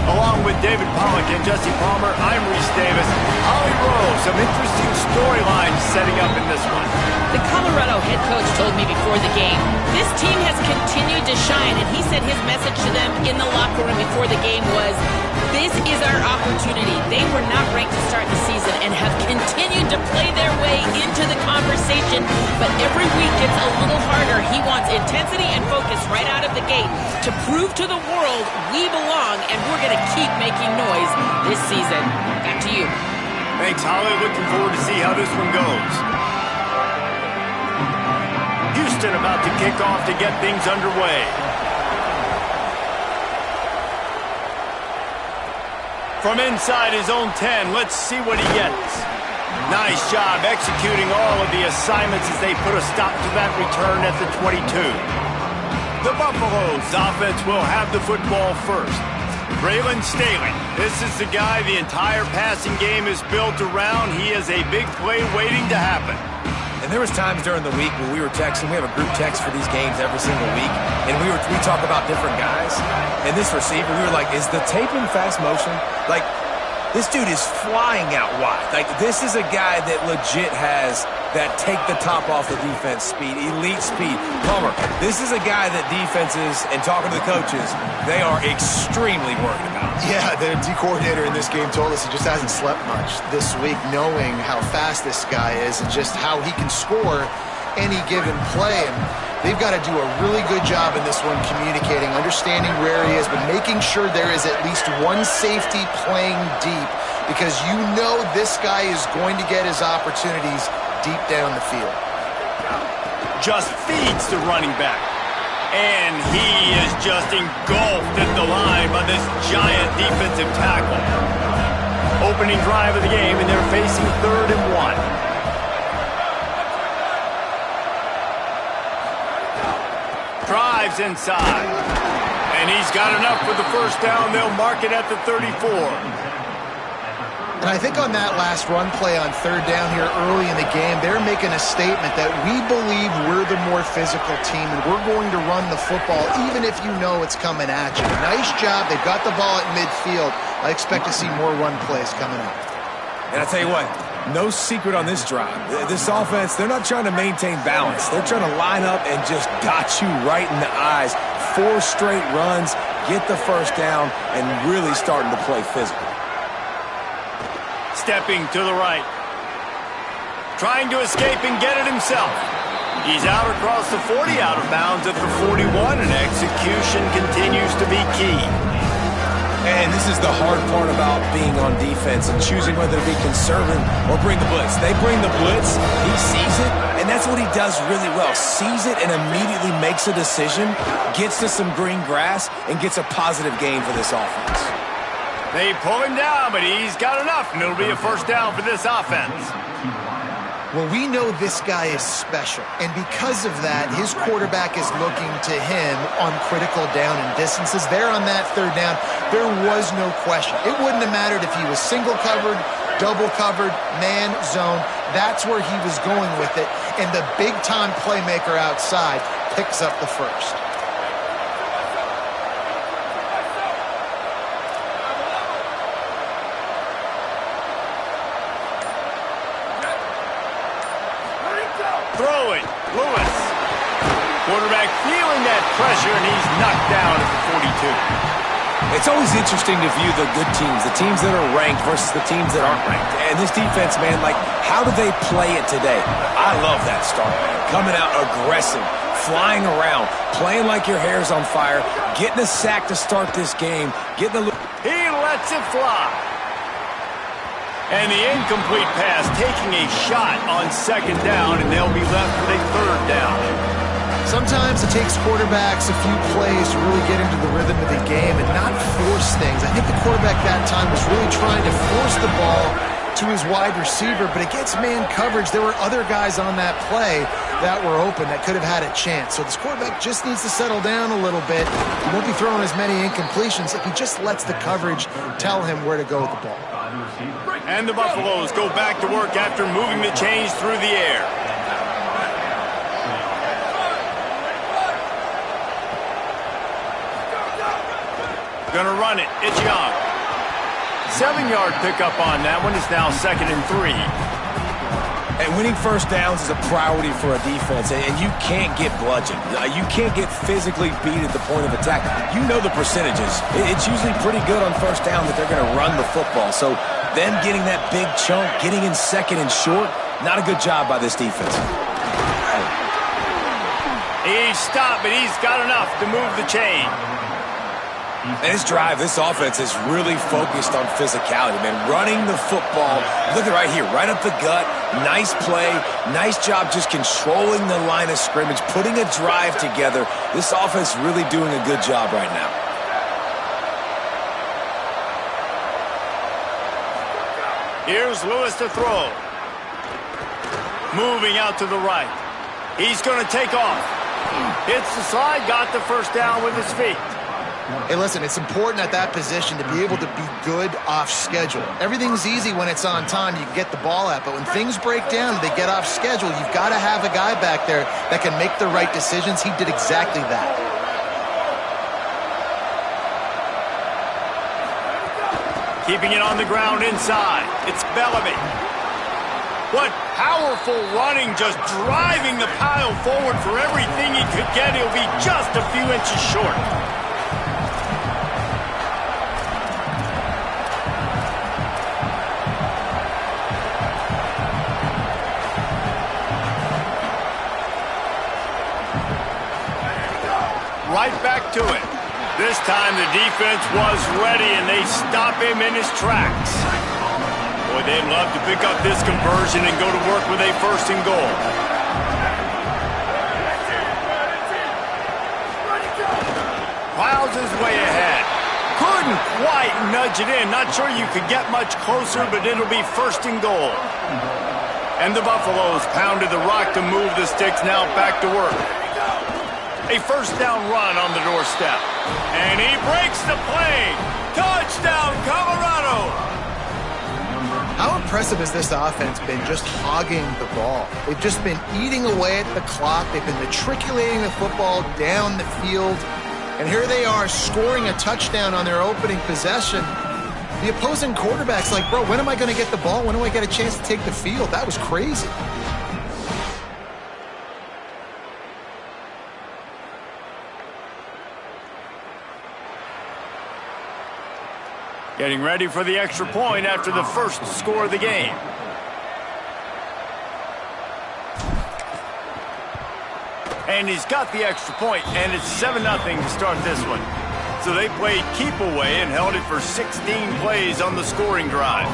Along with David Pollack and Jesse Palmer, I'm Reese Davis. Ollie Rowe, some interesting storylines setting up in this one. The Colorado head coach told me before the game, this team has continued to shine, and he said his message to them in the locker room before the game was, this is our opportunity. They were not ranked to start the season and have continued to play their way into the conversation, but every week gets a little harder. He wants intensity and focus right out of the gate to prove to the world we belong, and we're going to keep making noise this season. Back to you. Thanks, Holly. Looking forward to see how this one goes. Houston about to kick off to get things underway. From inside his own 10, let's see what he gets. Nice job executing all of the assignments as they put a stop to that return at the 22. The Buffaloes offense will have the football first. Braylon Staley, this is the guy the entire passing game is built around. He is a big play waiting to happen. And there was times during the week when we were texting. We have a group text for these games every single week, and we talk about different guys. And this receiver, we were like, is the tape in fast motion? Like, this dude is flying out wide. Like, this is a guy that legit has that take the top off the defense speed, elite speed. Palmer, this is a guy that defenses, and talking to the coaches, they are extremely worried about. Yeah, the D coordinator in this game told us he just hasn't slept much this week, knowing how fast this guy is and just how he can score any given play. And they've got to do a really good job in this one communicating, understanding where he is, but making sure there is at least one safety playing deep, because you know this guy is going to get his opportunities deep down the field. Just feeds the running back. And he is just engulfed at the line by this giant defensive tackle. Opening drive of the game, and they're facing 3rd and 1. Drives inside. And he's got enough for the first down. They'll mark it at the 34. And I think on that last run play on 3rd down here early in the game, they're making a statement that we believe we're the more physical team and we're going to run the football even if you know it's coming at you. Nice job. They've got the ball at midfield. I expect to see more run plays coming up. And I tell you what, no secret on this drive. This offense, they're not trying to maintain balance. They're trying to line up and just got you right in the eyes. 4 straight runs, get the first down, and really starting to play physical. Stepping to the right. Trying to escape and get it himself. He's out across the 40, out of bounds at the 41, and execution continues to be key. And this is the hard part about being on defense and choosing whether to be conservative or bring the blitz. They bring the blitz, he sees it, and that's what he does really well. Sees it and immediately makes a decision, gets to some green grass, and gets a positive gain for this offense. They pull him down, but he's got enough, and it'll be a first down for this offense. Well, we know this guy is special, and because of that, his quarterback is looking to him on critical down and distances. There on that 3rd down, there was no question. It wouldn't have mattered if he was single covered, double covered, man, zone. That's where he was going with it, and the big-time playmaker outside picks up the first. Throwing, Lewis. Quarterback feeling that pressure, and he's knocked down at the 42. It's always interesting to view the good teams, the teams that are ranked versus the teams that aren't ranked. And this defense, man, like, how do they play it today? I love that start, man. Coming out aggressive, flying around, playing like your hair's on fire, getting a sack to start this game, getting a... He lets it fly. And the incomplete pass taking a shot on 2nd down, and they'll be left with a 3rd down. Sometimes it takes quarterbacks a few plays to really get into the rhythm of the game and not force things. I think the quarterback that time was really trying to force the ball to his wide receiver, but against man coverage, there were other guys on that play that were open that could have had a chance. So this quarterback just needs to settle down a little bit. He won't be throwing as many incompletions if he just lets the coverage tell him where to go with the ball. And the Buffaloes go back to work after moving the chains through the air. Gonna run it. It's Young. 7-yard pickup on that one. Is now 2nd and 3. And winning first downs is a priority for a defense, and you can't get bludgeoned. You can't get physically beat at the point of attack. You know the percentages. It's usually pretty good on first down that they're going to run the football. So them getting that big chunk, getting in 2nd and short, not a good job by this defense. He's stopped, but he's got enough to move the chain. And this drive, this offense is really focused on physicality, man. Running the football. Look at right here, right up the gut. Nice play. Nice job just controlling the line of scrimmage, putting a drive together. This offense really doing a good job right now. Here's Lewis to throw. Moving out to the right. He's going to take off. Hits the slide, got the first down with his feet. Hey, listen, it's important at that position to be able to be good off schedule. Everything's easy when it's on time, you get the ball out, but when things break down, they get off schedule, you've got to have a guy back there that can make the right decisions. He did exactly that. Keeping it on the ground inside. It's Bellamy. What powerful running, just driving the pile forward for everything he could get. He'll be just a few inches short. Right back to it. This time the defense was ready, and they stop him in his tracks. Boy, they'd love to pick up this conversion and go to work with a 1st and goal. Plows his way ahead. Couldn't quite nudge it in. Not sure you could get much closer, but it'll be 1st and goal. And the Buffaloes pounded the rock to move the sticks, now back to work. A 1st down run on the doorstep. And he breaks the play. Touchdown, Colorado! How impressive has this offense been just hogging the ball? They've just been eating away at the clock. They've been matriculating the football down the field. And here they are scoring a touchdown on their opening possession. The opposing quarterback's like, bro, when am I going to get the ball? When do I get a chance to take the field? That was crazy. Getting ready for the extra point after the first score of the game. And he's got the extra point, and it's 7-0 to start this one. So they played keep away and held it for 16 plays on the scoring drive.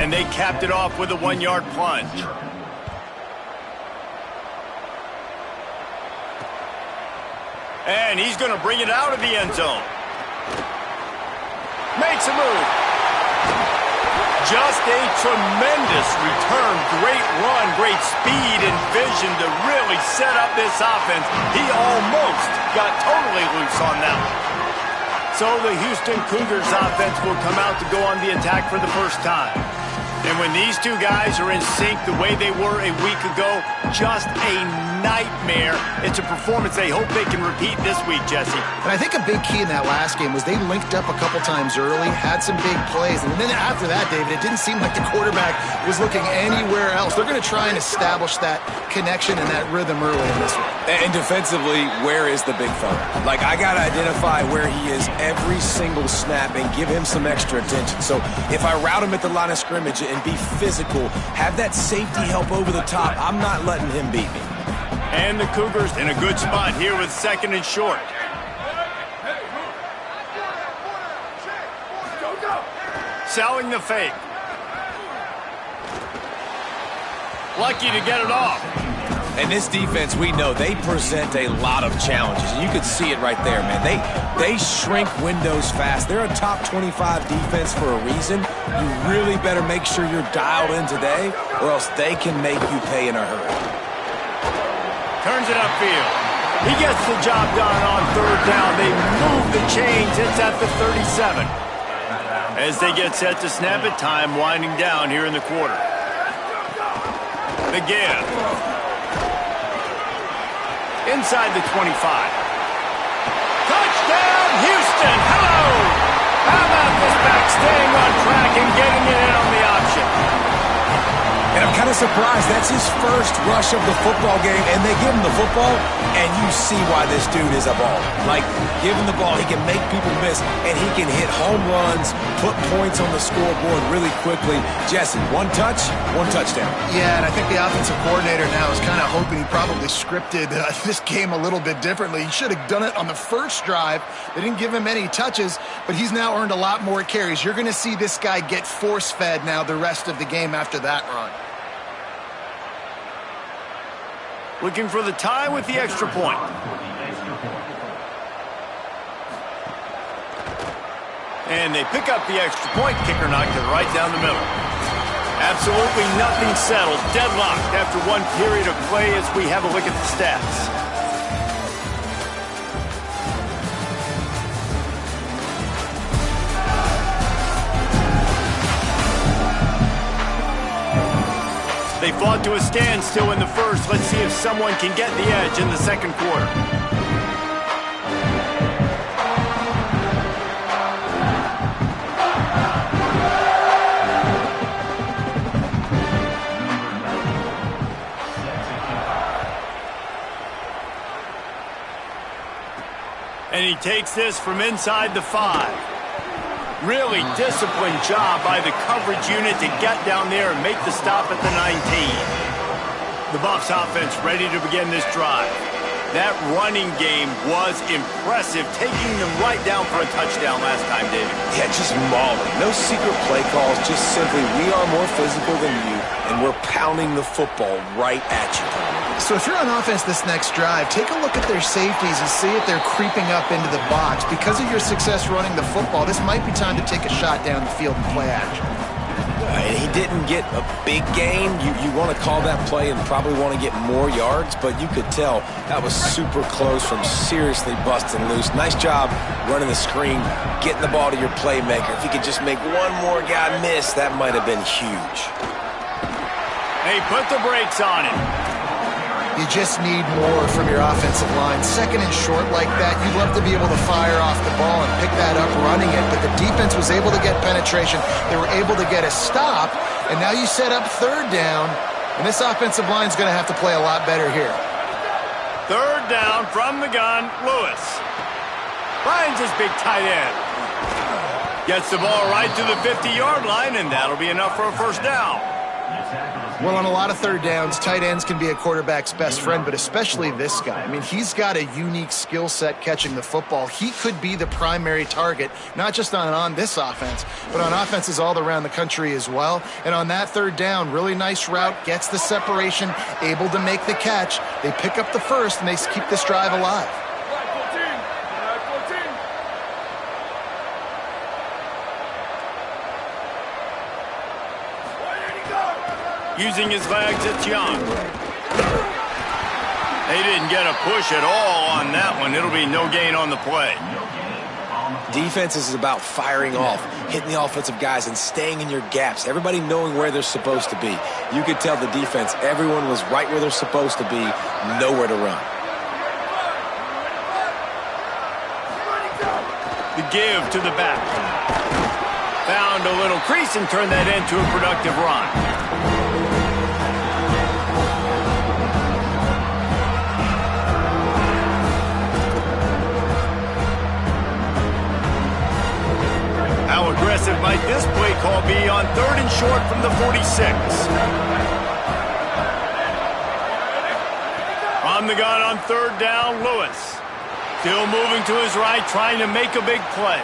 And they capped it off with a 1-yard plunge. And he's going to bring it out of the end zone. Makes a move. Just a tremendous return. Great run, great speed and vision to really set up this offense. He almost got totally loose on that one. So the Houston Cougars offense will come out to go on the attack for the first time. And when these two guys are in sync the way they were a week ago, just a nightmare. It's a performance they hope they can repeat this week, Jesse. And I think a big key in that last game was they linked up a couple times early, had some big plays, and then after that, David, it didn't seem like the quarterback was looking anywhere else. They're going to try and establish that connection and that rhythm early in this one. And defensively, where is the big fella? Like, I got to identify where he is every single snap and give him some extra attention. So if I route him at the line of scrimmage and be physical, have that safety help over the top, I'm not letting him beat me. And the Cougars in a good spot here with 2nd and short. Selling the fake. Lucky to get it off. And this defense, we know, they present a lot of challenges. And you can see it right there, man. They shrink windows fast. They're a top 25 defense for a reason. You really better make sure you're dialed in today, or else they can make you pay in a hurry. Turns it upfield. He gets the job done on 3rd down. They move the chains. It's at the 37. As they get set to snap it, time winding down here in the quarter. The give. Inside the 25. Touchdown, Houston! Hello! How about this back staying on track and getting it in on the option? And I'm kind of surprised. That's his first rush of the football game, and they give him the football, and you see why this dude is a baller. Like, give him the ball, he can make people miss, and he can hit home runs, put points on the scoreboard really quickly. Jesse, one touch, one touchdown. Yeah, and I think the offensive coordinator now is kind of hoping he probably scripted this game a little bit differently. He should have done it on the first drive. They didn't give him any touches, but he's now earned a lot more carries. You're going to see this guy get force-fed now the rest of the game after that run. Looking for the tie with the extra point. And they pick up the extra point. Kicker knocked it right down the middle. Absolutely nothing settled. Deadlocked after one period of play as we have a look at the stats. They fought to a standstill in the first. Let's see if someone can get the edge in the second quarter. And he takes this from inside the 5. Really disciplined job by the coverage unit to get down there and make the stop at the 19. The Buffs offense ready to begin this drive. That running game was impressive, taking them right down for a touchdown last time, David. Yeah, just mauling. No secret play calls, just simply we are more physical than you, and we're pounding the football right at you. So if you're on offense this next drive, take a look at their safeties and see if they're creeping up into the box. Because of your success running the football, this might be time to take a shot down the field and play action. He didn't get a big gain. You want to call that play and probably want to get more yards, but you could tell that was super close from seriously busting loose. Nice job running the screen, getting the ball to your playmaker. If you could just make one more guy miss, that might have been huge. They put the brakes on him. You just need more from your offensive line. Second and short like that, you'd love to be able to fire off the ball and pick that up running it, but the defense was able to get penetration. They were able to get a stop, and now you set up third down, and this offensive line's going to have to play a lot better here. Third down from the gun, Lewis. Finds his big tight end. Gets the ball right to the 50-yard line, and that'll be enough for a first down. Well, on a lot of third downs, tight ends can be a quarterback's best friend, but especially this guy. I mean, he's got a unique skill set catching the football. He could be the primary target, not just on this offense, but on offenses all around the country as well. And on that third down, really nice route, gets the separation, able to make the catch. They pick up the first, and they keep this drive alive. Using his legs, it's Young. They didn't get a push at all on that one. It'll be no gain on the play. Defense is about firing off, hitting the offensive guys and staying in your gaps. Everybody knowing where they're supposed to be. You could tell the defense, everyone was right where they're supposed to be, nowhere to run. The give to the back. Found a little crease and turned that into a productive run. How aggressive might this play call be on third and short from the 46? On the gun on third down, Lewis. Still moving to his right, trying to make a big play.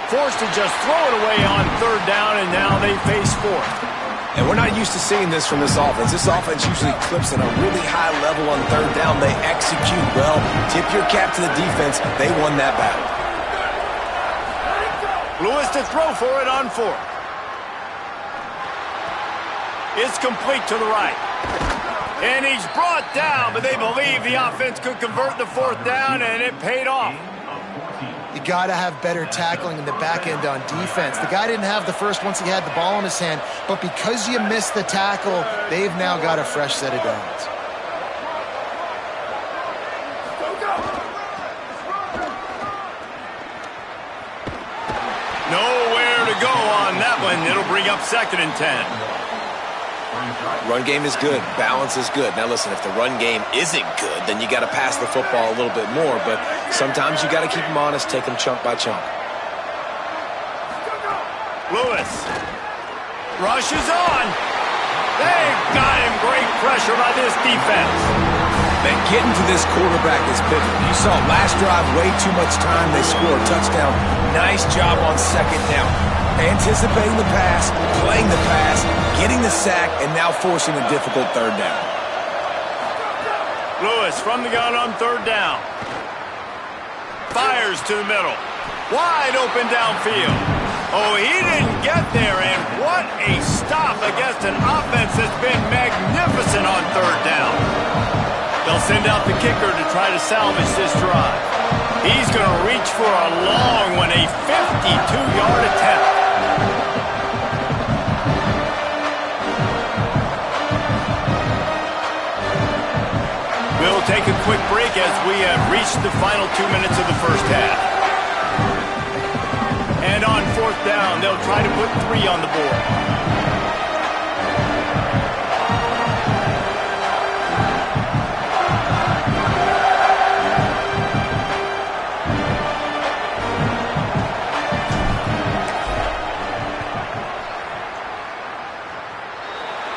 Forced to just throw it away on third down, and now they face fourth. And we're not used to seeing this from this offense. This offense usually clips at a really high level on third down. They execute well. Tip your cap to the defense. They won that battle. Lewis to throw for it on fourth. It's complete to the right. And he's brought down, but they believe the offense could convert the fourth down, and it paid off. You got to have better tackling in the back end on defense. The guy didn't have the first once he had the ball in his hand, but because you missed the tackle, they've now got a fresh set of downs. go on that one. It'll bring up 2nd and 10. Run game is good. Balance is good. Now, listen, if the run game isn't good, then you got to pass the football a little bit more. But sometimes you got to keep them honest, take them chunk by chunk. Lewis rushes on. They've got him. Great pressure by this defense. Man, getting to this quarterback is pivotal. You saw last drive, way too much time. They score a touchdown. Nice job on 2nd down. Anticipating the pass, playing the pass, getting the sack, and now forcing a difficult 3rd down. Lewis from the gun on 3rd down. Fires to the middle. Wide open downfield. Oh, he didn't get there, and what a stop against an offense that's been magnificent on 3rd down. They'll send out the kicker to try to salvage this drive. He's going to reach for a long one, a 52-yard attempt. We'll take a quick break as we have reached the final 2 minutes of the first half. And on 4th down, they'll try to put 3 on the board.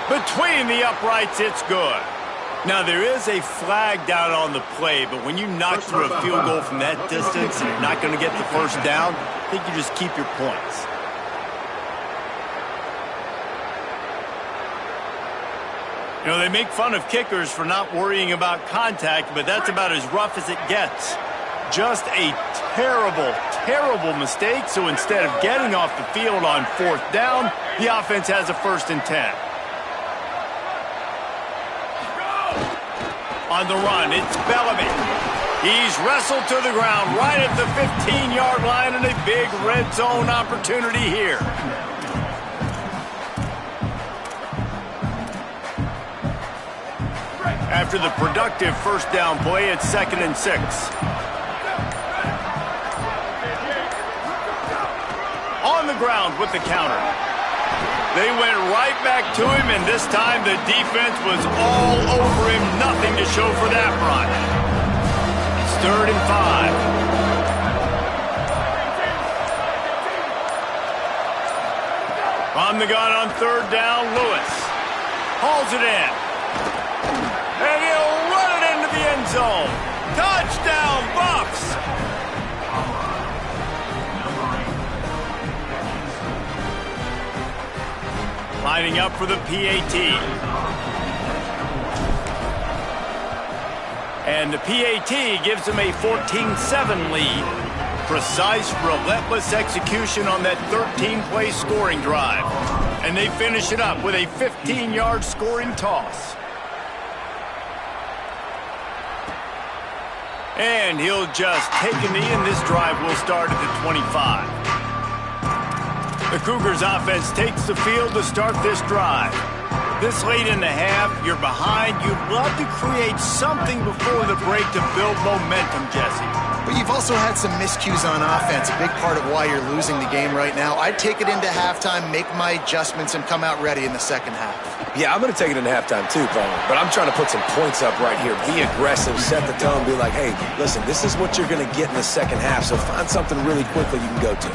Between the uprights, it's good. Now, there is a flag down on the play, but when you knock through a field goal from that distance and you're not going to get the 1st down, I think you just keep your points. You know, they make fun of kickers for not worrying about contact, but that's about as rough as it gets. Just a terrible, terrible mistake, so instead of getting off the field on 4th down, the offense has a 1st and 10. On the run, it's Bellamy. He's wrestled to the ground right at the 15-yard line, and a big red zone opportunity here. After the productive 1st down play, it's 2nd and 6. On the ground with the counter. They went right back to him, and this time the defense was all over him. Nothing to show for that run. It's 3rd and 5. On the gun on 3rd down, Lewis hauls it in. And he'll run it into the end zone. Touchdown, Buffs! Lining up for the PAT. And the PAT gives them a 14-7 lead. Precise, relentless execution on that 13-play scoring drive. And they finish it up with a 15-yard scoring toss. And he'll just take a knee, and this drive will start at the 25. The Cougars offense takes the field to start this drive. This late in the half, you're behind. You'd love to create something before the break to build momentum, Jesse. But you've also had some miscues on offense, a big part of why you're losing the game right now. I'd take it into halftime, make my adjustments, and come out ready in the 2nd half. Yeah, I'm going to take it into halftime too, Palmer. But I'm trying to put some points up right here. Be aggressive, set the tone, be like, hey, listen, this is what you're going to get in the 2nd half, so find something really quickly you can go to.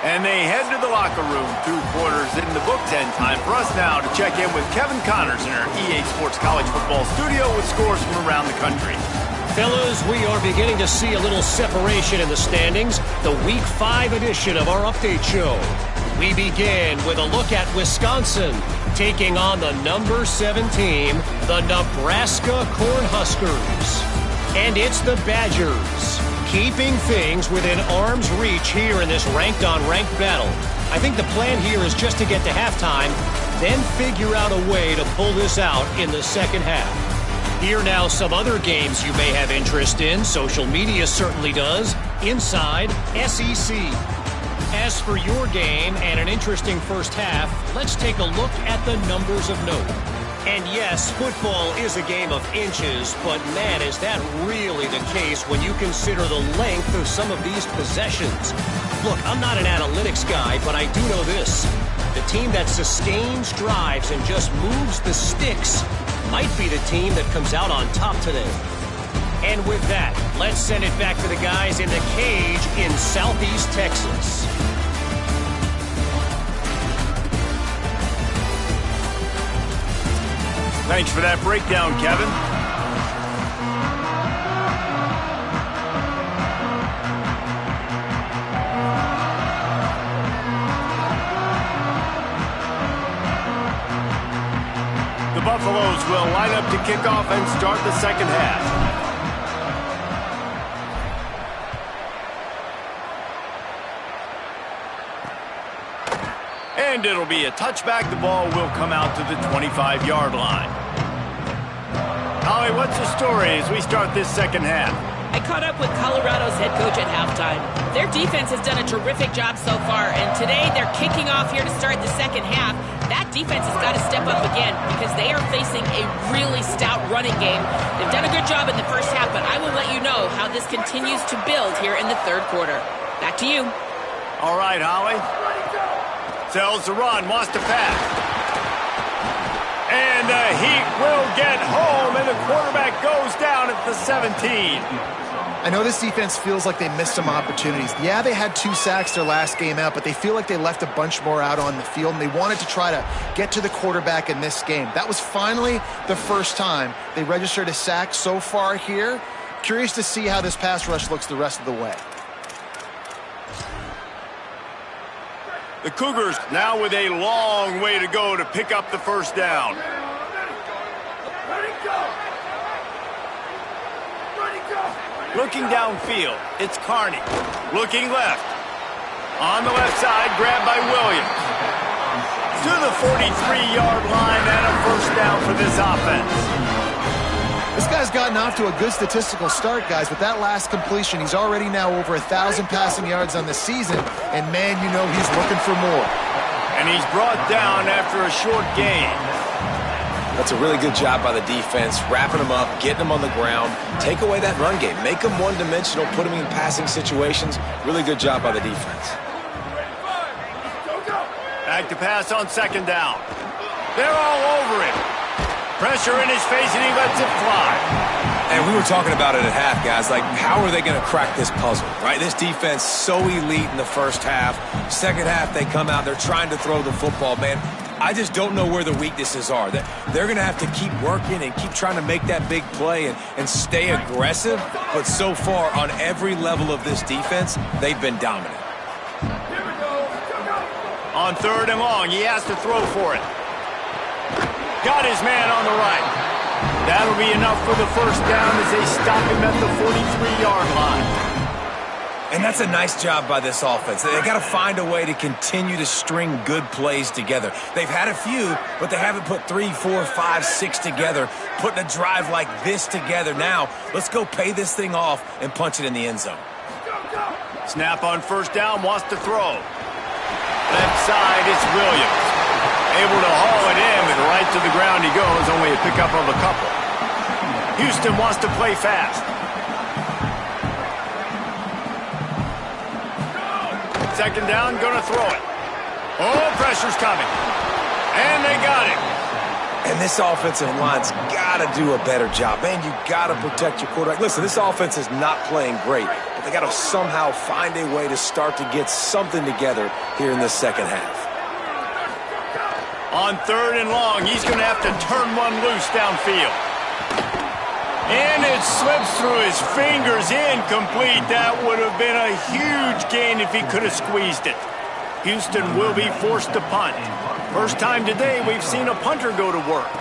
And they head to the locker room. 2 quarters in the books, and time for us now to check in with Kevin Connors in our EA Sports College Football studio with scores from around the country. Fellas, we are beginning to see a little separation in the standings. The Week 5 edition of our update show. We begin with a look at Wisconsin taking on the number 7 team, the Nebraska Cornhuskers. And it's the Badgers, keeping things within arm's reach here in this ranked-on-ranked battle. I think the plan here is just to get to halftime, then figure out a way to pull this out in the 2nd half. Here now some other games you may have interest in. Social media certainly does. Inside SEC. As for your game and an interesting first half, let's take a look at the numbers of note. And yes, football is a game of inches, but man, is that really the case when you consider the length of some of these possessions. Look, I'm not an analytics guy, but I do know this. The team that sustains drives and just moves the sticks might be the team that comes out on top today. And with that, let's send it back to the guys in the cage in Southeast Texas. Thanks for that breakdown, Kevin. The Buffaloes will line up to kick off and start the second half. And it'll be a touchback. The ball will come out to the 25-yard line. Holly, what's the story as we start this second half? I caught up with Colorado's head coach at halftime. Their defense has done a terrific job so far, and today they're kicking off here to start the second half. That defense has got to step up again because they are facing a really stout running game. They've done a good job in the first half, but I will let you know how this continues to build here in the third quarter. Back to you. All right, Holly. Sells the run, wants to pass. And the Heat will get home, and the quarterback goes down at the 17. I know this defense feels like they missed some opportunities. Yeah, they had 2 sacks their last game out, but they feel like they left a bunch more out on the field, and they wanted to try to get to the quarterback in this game. That was finally the first time they registered a sack so far here. Curious to see how this pass rush looks the rest of the way. The Cougars now with a long way to go to pick up the first down. Looking downfield, it's Carney. Looking left. On the left side, grabbed by Williams. To the 43-yard line and a first down for this offense. This guy's gotten off to a good statistical start, guys. With that last completion, he's already now over 1,000 passing yards on the season, and man, you know he's looking for more. And he's brought down after a short gain. That's a really good job by the defense, wrapping them up, getting them on the ground, take away that run game, make them one-dimensional, put them in passing situations. Really good job by the defense. Back to pass on second down. They're all over him. Pressure in his face, and he lets it fly. And we were talking about it at half, guys. Like, how are they going to crack this puzzle, right? This defense so elite in the first half. Second half, they come out, they're trying to throw the football, man. I just don't know where the weaknesses are. They're going to have to keep working and keep trying to make that big play and stay aggressive. But so far, on every level of this defense, they've been dominant. On third and long, he has to throw for it. Got his man on the right. That'll be enough for the first down as they stop him at the 43-yard line. And that's a nice job by this offense. They've got to find a way to continue to string good plays together. They've had a few, but they haven't put 3, 4, 5, 6 together, putting a drive like this together. Now, let's go pay this thing off and punch it in the end zone. Snap on first down, wants to throw. Left side, it's Williams. Able to haul it in, and right to the ground he goes, only a pickup of a couple. Houston wants to play fast. Second down, gonna throw it. Oh, pressure's coming. And they got him. And this offensive line's got to do a better job. Man, you got to protect your quarterback. Listen, this offense is not playing great, but they got to somehow find a way to start to get something together here in this second half. On third and long, he's going to have to turn one loose downfield. And it slips through his fingers, incomplete. That would have been a huge gain if he could have squeezed it. Houston will be forced to punt. First time today we've seen a punter go to work.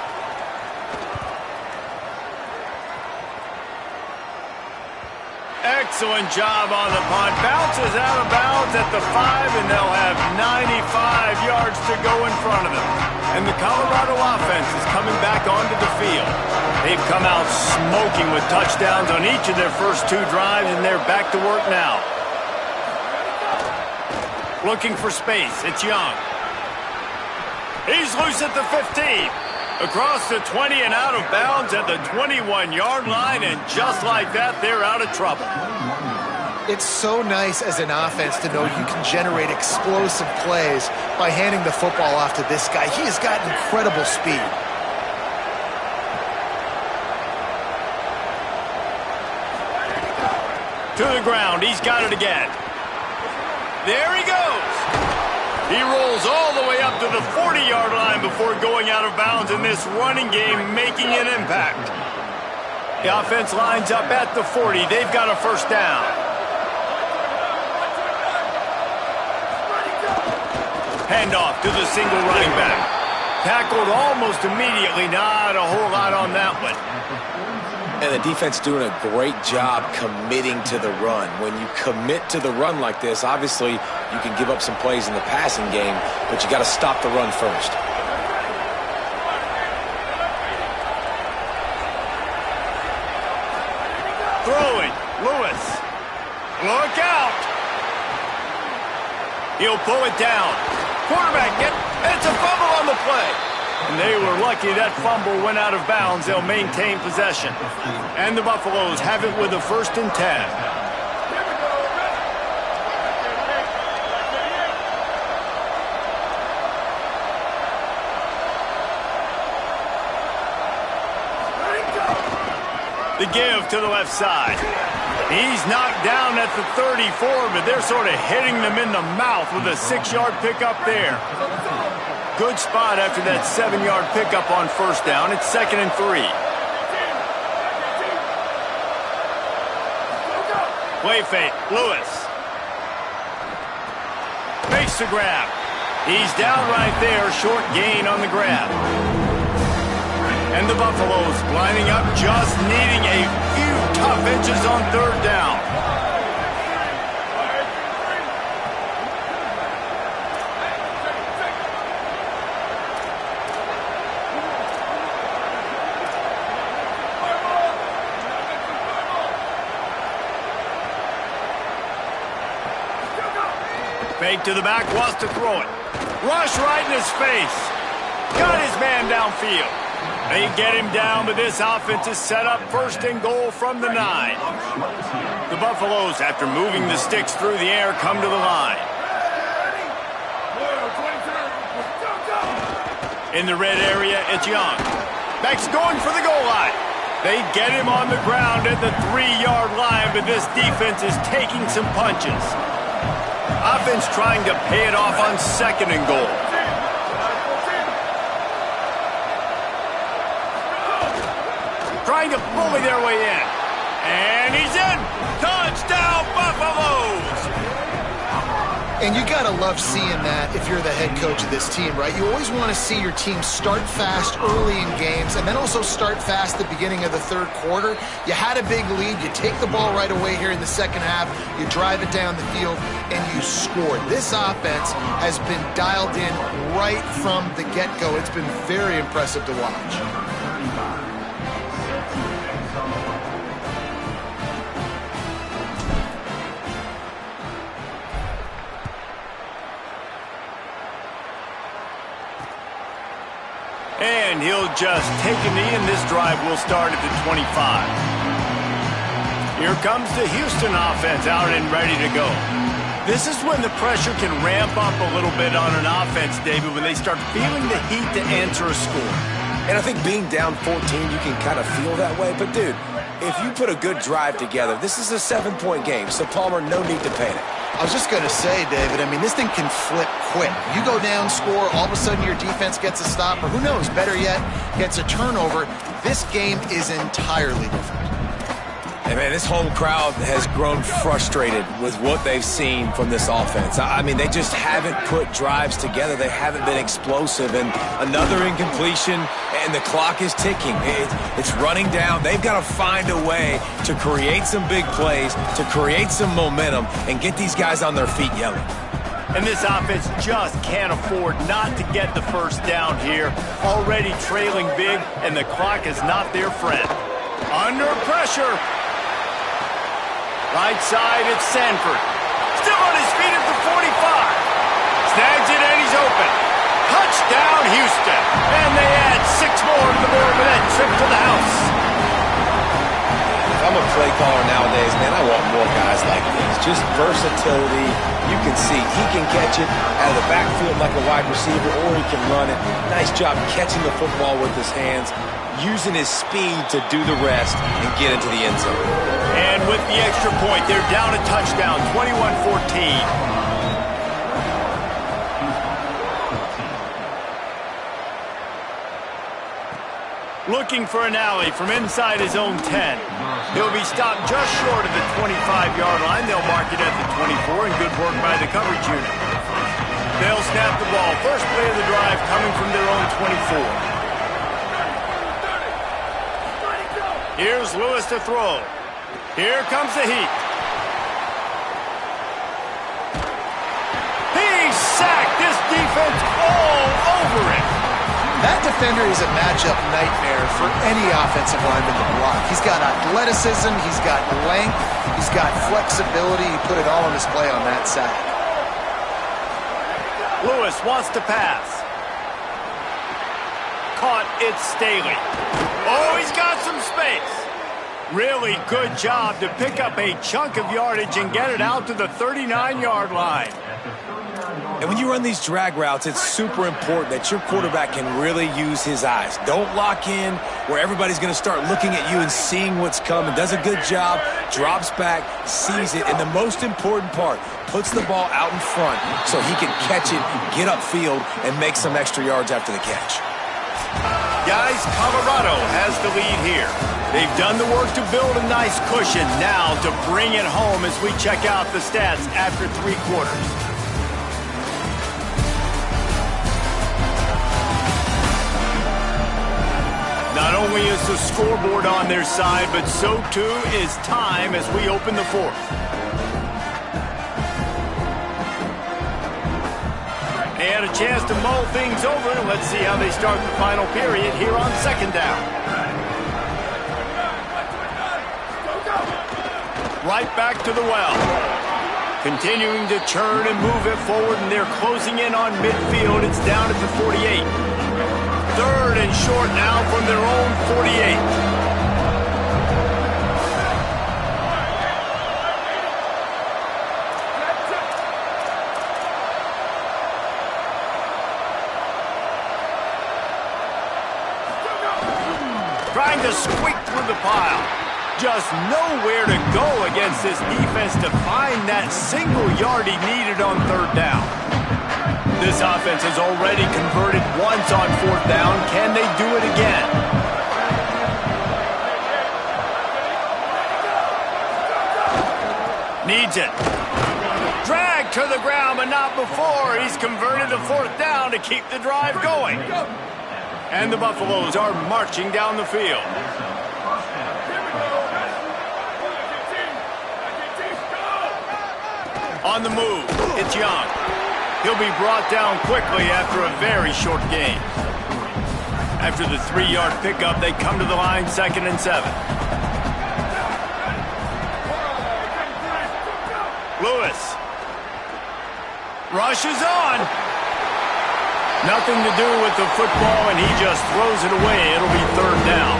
Excellent job on the punt. Bounces out of bounds. downs at the 5, and they'll have 95 yards to go in front of them. And the Colorado offense is coming back onto the field. They've come out smoking with touchdowns on each of their first 2 drives, and they're back to work now. Looking for space. It's Young. He's loose at the 15. Across the 20 and out of bounds at the 21-yard line, and just like that, they're out of trouble. It's so nice as an offense to know you can generate explosive plays by handing the football off to this guy. He has got incredible speed. To the ground. He's got it again. There he goes. He rolls all the way up to the 40-yard line before going out of bounds in this running game, making an impact. The offense lines up at the 40. They've got a first down. Handoff to the single running back. Tackled almost immediately. Not a whole lot on that one. And the defense doing a great job committing to the run. When you commit to the run like this, obviously you can give up some plays in the passing game, but you got to stop the run first. Throwing. Lewis. Look out. He'll pull it down. Quarterback, it's a fumble on the play. And they were lucky that fumble went out of bounds. They'll maintain possession. And the Buffaloes have it with a 1st and 10. The give to the left side. He's knocked down at the 34, but they're sort of hitting them in the mouth with a 6-yard pickup there. Good spot after that 7-yard pickup on first down. It's 2nd and 3. Play fake. Lewis. Makes the grab. He's down right there. Short gain on the grab. And the Buffaloes lining up, just needing a few tough inches on 3rd down. Fake to the back, wants to throw it. Rush right in his face. Got his man downfield. They get him down, but this offense is set up 1st and goal from the 9. The Buffaloes, after moving the sticks through the air, come to the line. In the red area, it's Young. Back's going for the goal line. They get him on the ground at the 3-yard line, but this defense is taking some punches. Offense trying to pay it off on 2nd and goal. Trying to bully their way in. And he's in. Touchdown, Buffaloes! And you got to love seeing that if you're the head coach of this team, right? You always want to see your team start fast early in games and then also start fast at the beginning of the 3rd quarter. You had a big lead. You take the ball right away here in the 2nd half. You drive it down the field, and you scored. This offense has been dialed in right from the get-go. It's been very impressive to watch. And he'll just take a knee, and this drive will start at the 25. Here comes the Houston offense out and ready to go. This is when the pressure can ramp up a little bit on an offense, David, when they start feeling the heat to answer a score. And I think being down 14, you can kind of feel that way. But, dude, if you put a good drive together, this is a 7-point game, so Palmer, no need to panic. I was just going to say, David, I mean, this thing can flip quick. You go down, score, all of a sudden your defense gets a stop, or who knows, better yet, gets a turnover. This game is entirely different. And, man, this whole crowd has grown frustrated with what they've seen from this offense. I mean, they just haven't put drives together. They haven't been explosive. And another incompletion, and the clock is ticking. It's running down. They've got to find a way to create some big plays, to create some momentum, and get these guys on their feet yelling. And this offense just can't afford not to get the first down here. Already trailing big, and the clock is not their friend. Under pressure. Right side, it's Sanford. Still on his feet at the 45. Snags it, and he's open. Touchdown, Houston. And they add 6 more to the board with that trip to the house. If I'm a play caller nowadays, man, I want more guys like this. Just versatility. You can see he can catch it out of the backfield like a wide receiver, or he can run it. Nice job catching the football with his hands, using his speed to do the rest and get into the end zone. And with the extra point, they're down a touchdown, 21-14. Looking for an alley from inside his own 10. He'll be stopped just short of the 25-yard line. They'll mark it at the 24, and good work by the coverage unit. They'll snap the ball. First play of the drive coming from their own 24. Here's Lewis to throw. Here comes the heat. He's sacked. This defense all over him. That defender is a matchup nightmare for any offensive lineman to block. He's got athleticism, he's got length, he's got flexibility. He put it all on display on that sack. Lewis wants to pass. Caught, it's Staley. Oh, he's got some space. Really good job to pick up a chunk of yardage and get it out to the 39-yard line. And when you run these drag routes, it's super important that your quarterback can really use his eyes. Don't lock in where everybody's going to start looking at you and seeing what's coming. Does a good job, drops back, sees it, and the most important part, puts the ball out in front so he can catch it, get upfield, and make some extra yards after the catch. Guys, Colorado has the lead here. They've done the work to build a nice cushion. Now to bring it home as we check out the stats after 3 quarters. Not only is the scoreboard on their side, but so too is time as we open the 4th. They had a chance to mull things over. Let's see how they start the final period here on 2nd down. Right back to the well. Continuing to churn and move it forward, and they're closing in on midfield. It's down at the 48. 3rd and short now from their own 48. Trying to squeak through the pile. Just nowhere to go against this defense to find that single yard he needed on 3rd down. This offense has already converted once on 4th down. Can they do it again? Needs it. Drag to the ground, but not before. He's converted the 4th down to keep the drive going. And the Buffaloes are marching down the field. On the move, it's Young. He'll be brought down quickly after a very short game. After the 3-yard pickup, they come to the line 2nd and 7. Lewis. Rushes on. Nothing to do with the football, and he just throws it away. It'll be 3rd down.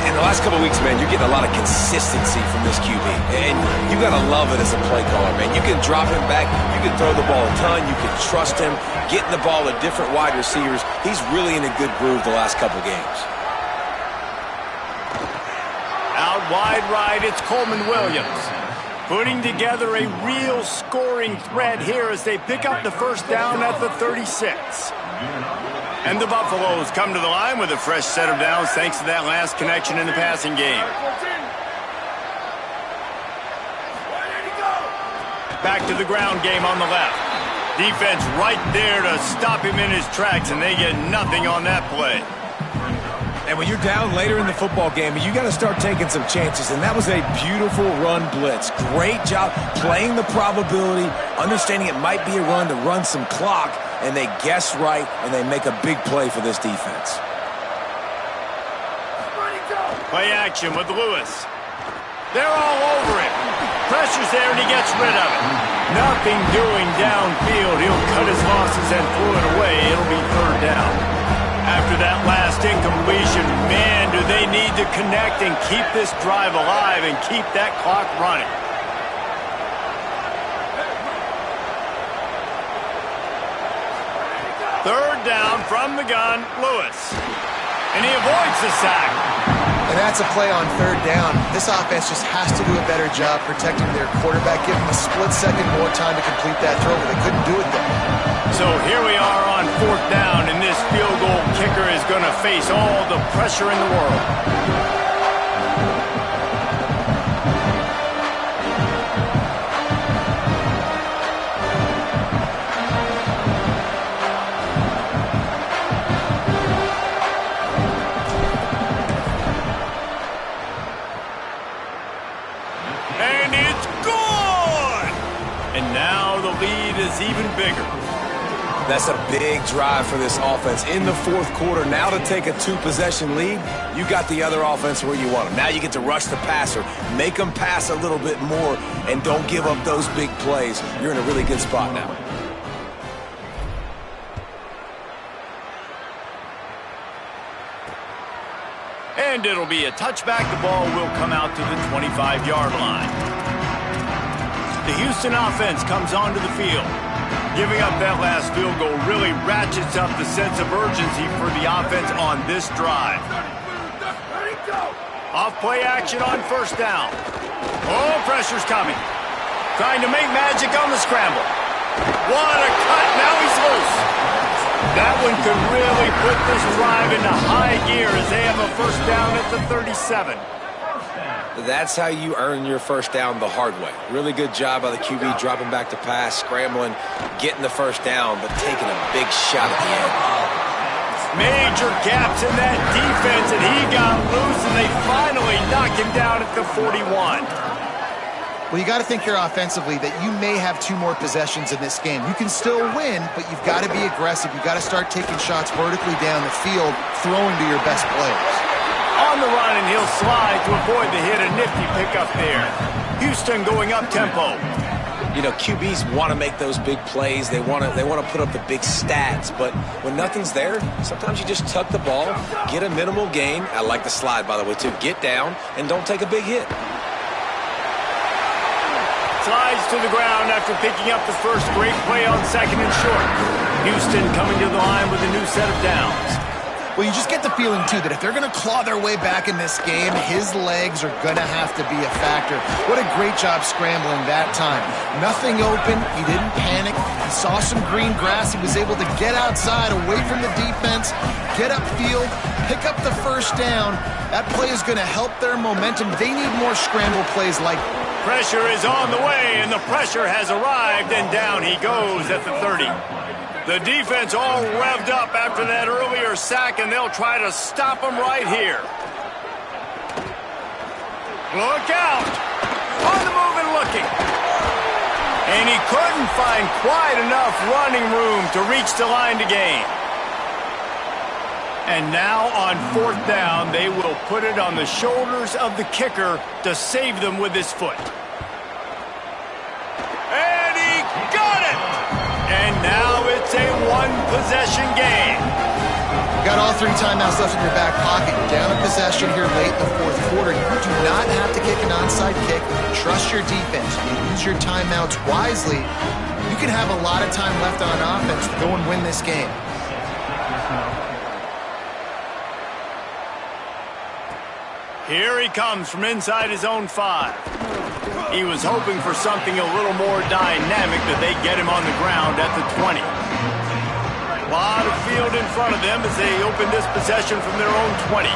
In the last couple of weeks, man, you're getting a lot of consistency from this QB. And you got to love it as a play caller, man. You can drop him back. You can throw the ball a ton. You can trust him. Getting the ball to different wide receivers. He's really in a good groove the last couple games. Out wide right, it's Coleman Williams. Putting together a real scoring threat here as they pick up the 1st down at the 36. And the Buffaloes come to the line with a fresh set of downs thanks to that last connection in the passing game. back to the ground game on the left. Defense right there to stop him in his tracks, and they get nothing on that play. And when you're down later in the football game, you got to start taking some chances, and that was a beautiful run blitz. Great job playing the probability, understanding it might be a run to run some clock, and they guess right, and they make a big play for this defense. Play action with Lewis. They're all over it. Pressure's there, and he gets rid of it. Nothing doing downfield. He'll cut his losses and throw it away. It'll be third down. After that last incompletion, man, do they need to connect and keep this drive alive and keep that clock running. Third down from the gun, Lewis. And he avoids the sack. And that's a play on third down. This offense just has to do a better job protecting their quarterback, give him a split second more time to complete that throw, but they couldn't do it there. So here we are on fourth down, and this field goal kicker is going to face all the pressure in the world. And it's good! And now the lead is even bigger. That's a big drive for this offense in the fourth quarter. Now to take a two-possession lead, you got the other offense where you want them. Now you get to rush the passer, make them pass a little bit more, and don't give up those big plays. You're in a really good spot now. And it'll be a touchback. The ball will come out to the 25-yard line. The Houston offense comes onto the field. Giving up that last field goal really ratchets up the sense of urgency for the offense on this drive. Off play action on first down. Oh, pressure's coming. Trying to make magic on the scramble. What a cut. Now he's loose. That one could really put this drive into high gear as they have a first down at the 37. That's how you earn your first down the hard way. Really good job by the QB dropping back to pass, scrambling, getting the first down, but taking a big shot at the end. Major gaps in that defense, and he got loose, and they finally knock him down at the 41. Well, you got to think here offensively that you may have 2 more possessions in this game. You can still win, but you've got to be aggressive. You've got to start taking shots vertically down the field, throwing to your best players. On the run, and he'll slide to avoid the hit. A nifty pickup there. Houston going up tempo. You know, QBs want to make those big plays. They want to put up the big stats. But when nothing's there, sometimes you just tuck the ball, get a minimal gain. I like the slide, by the way, too. Get down and don't take a big hit. Slides to the ground after picking up the first. Great play on second and short. Houston coming to the line with a new set of downs. Well, you just get the feeling, too, that if they're going to claw their way back in this game, his legs are going to have to be a factor. What a great job scrambling that time. Nothing open. He didn't panic. He saw some green grass. He was able to get outside, away from the defense, get upfield, pick up the first down. That play is going to help their momentum. They need more scramble plays like that. Pressure is on the way, and the pressure has arrived, and down he goes at the 30. The defense all revved up after that earlier sack, and they'll try to stop him right here. Look out! On the move and looking. And he couldn't find quite enough running room to reach the line to gain. And now on fourth down, they will put it on the shoulders of the kicker to save them with his foot. And he got it! And now it's a one-possession game. You got all 3 timeouts left in your back pocket. You're down a possession here late in the fourth quarter. You do not have to kick an onside kick. Trust your defense. You use your timeouts wisely. You can have a lot of time left on offense to go and win this game. Here he comes from inside his own 5. He was hoping for something a little more dynamic, that they get him on the ground at the 20. A lot of field in front of them as they open this possession from their own 20.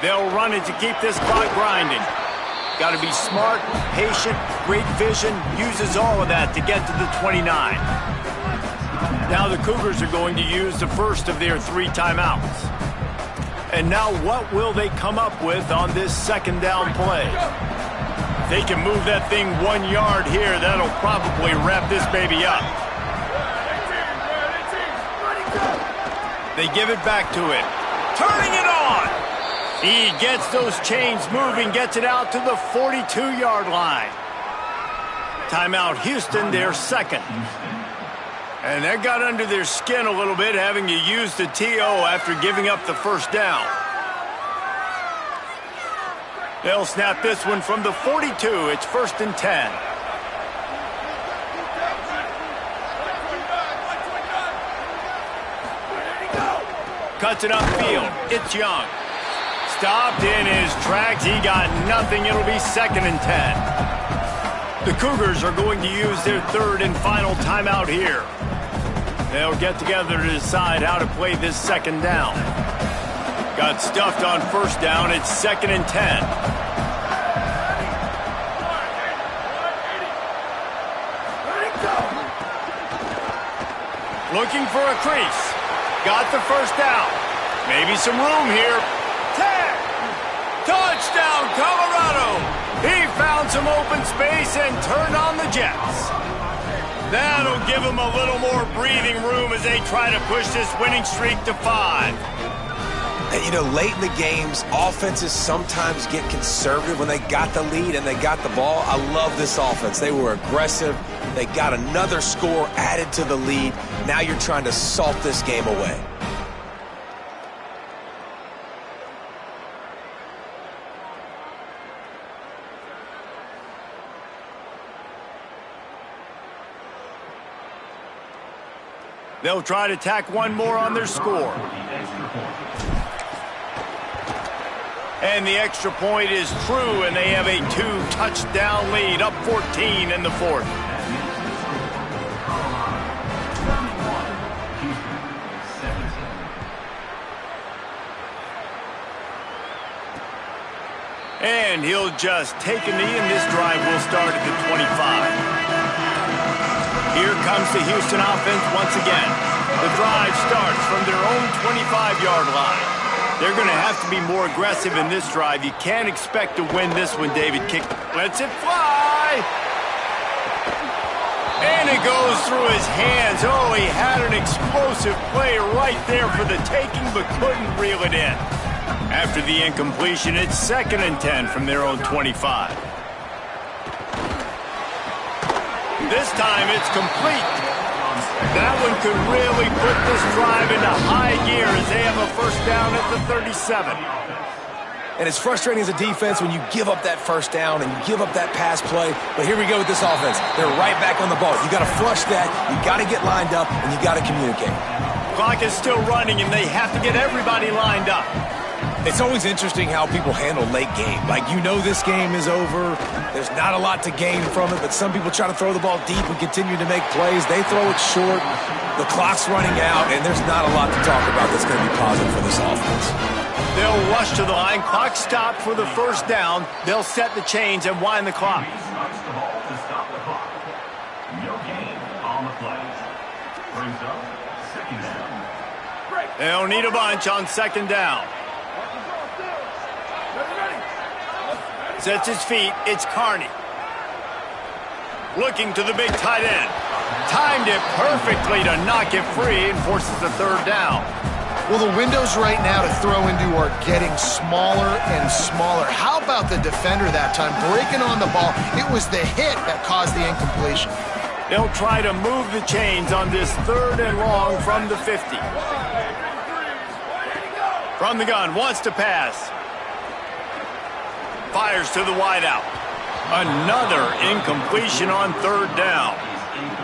They'll run it to keep this clock grinding. Got to be smart, patient, great vision, uses all of that to get to the 29. Now the Cougars are going to use the first of their 3 timeouts. And now what will they come up with on this second down play? If they can move that thing 1 yard here, that'll probably wrap this baby up. They give it back to him. Turning it on! He gets those chains moving, gets it out to the 42-yard line. Timeout Houston, their second. And that got under their skin a little bit, having to use the TO after giving up the first down. They'll snap this one from the 42. It's 1st and 10. Cuts it upfield. It's Young. Stopped in his tracks. He got nothing. It'll be 2nd and 10. The Cougars are going to use their 3rd and final timeout here. They'll get together to decide how to play this second down. Got stuffed on first down. It's 2nd and 10. Looking for a crease. Got the first down. Maybe some room here. 10. Touchdown, Colorado. He found some open space and turned on the Jets. That'll give them a little more breathing room as they try to push this winning streak to 5. And, you know, late in the games, offenses sometimes get conservative when they got the lead and they got the ball. I love this offense. They were aggressive. They got another score added to the lead. Now you're trying to salt this game away. They'll try to tack one more on their score. And the extra point is true, and they have a 2-touchdown lead, up 14 in the 4th. And he'll just take a knee, and this drive will start at the 25. Here comes the Houston offense once again. The drive starts from their own 25-yard line. They're going to have to be more aggressive in this drive. You can't expect to win this one, David. Kick lets it fly. And it goes through his hands. Oh, he had an explosive play right there for the taking, but couldn't reel it in. After the incompletion, it's 2nd and 10 from their own 25. This time it's complete. That one could really put this drive into high gear as they have a first down at the 37. And it's frustrating as a defense when you give up that first down and you give up that pass play. But here we go with this offense. They're right back on the ball. You got to flush that. You got to get lined up, and you got to communicate. Clock is still running, and they have to get everybody lined up. It's always interesting how people handle late game. Like, you know this game is over. There's not a lot to gain from it, but some people try to throw the ball deep and continue to make plays. They throw it short. The clock's running out, and there's not a lot to talk about that's going to be positive for this offense. They'll rush to the line. Clock stopped for the first down. They'll set the chains and wind the clock. They'll need a bunch on second down. Sets his feet. It's Carney. Looking to the big tight end. Timed it perfectly to knock it free and forces the third down. Well, the windows right now to throw into are getting smaller and smaller. How about the defender that time breaking on the ball? It was the hit that caused the incompletion. They'll try to move the chains on this 3rd and long from the 50. From the gun, wants to pass. Fires to the wideout. Another incompletion on 3rd down.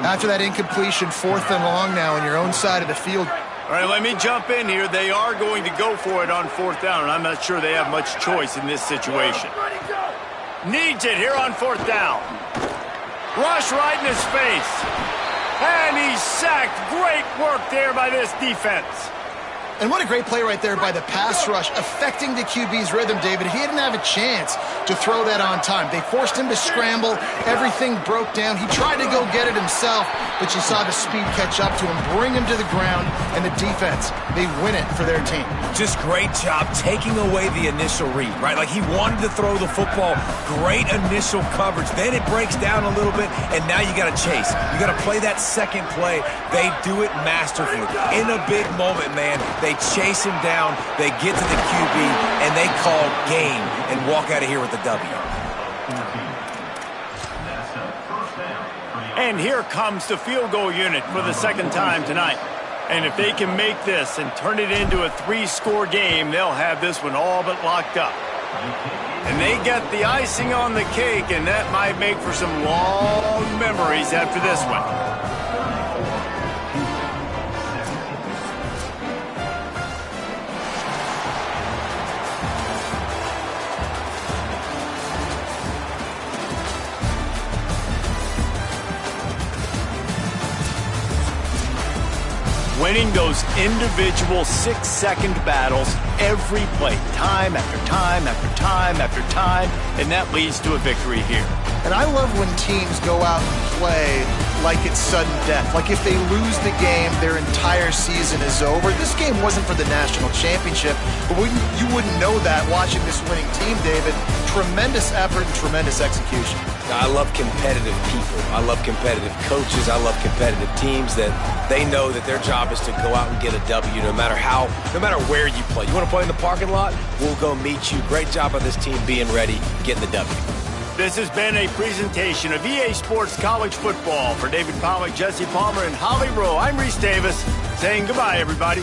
After that incompletion, 4th and long now on your own side of the field. All right, let me jump in here. They are going to go for it on 4th down, and I'm not sure they have much choice in this situation. Needs it here on 4th down. Rush right in his face. And he's sacked. Great work there by this defense. And what a great play right there by the pass rush, affecting the QB's rhythm, David. He didn't have a chance to throw that on time. They forced him to scramble. Everything broke down. He tried to go get it himself, but you saw the speed catch up to him, bring him to the ground, and the defense, they win it for their team. Just great job taking away the initial read, right? Like he wanted to throw the football. Great initial coverage. Then it breaks down a little bit, and now you got to chase. You got to play that second play. They do it masterfully. In a big moment, man, they chase him down, they get to the QB, and they call game and walk out of here with the W. And here comes the field goal unit for the second time tonight. And if they can make this and turn it into a 3-score game, they'll have this one all but locked up. And they get the icing on the cake, and that might make for some long memories after this one. Winning those individual 6-second battles every play, time after time after time after time, and that leads to a victory here. And I love when teams go out and play like it's sudden death. Like if they lose the game, their entire season is over. This game wasn't for the national championship, but you wouldn't know that watching this winning team, David. Tremendous effort and tremendous execution. I love competitive people. I love competitive coaches. I love competitive teams that they know that their job is to go out and get a W no matter where you play. You want to play in the parking lot? We'll go meet you. Great job by this team being ready, getting the W. This has been a presentation of EA Sports College Football. For David Pollack, Jesse Palmer, and Holly Rowe, I'm Reese Davis saying goodbye, everybody.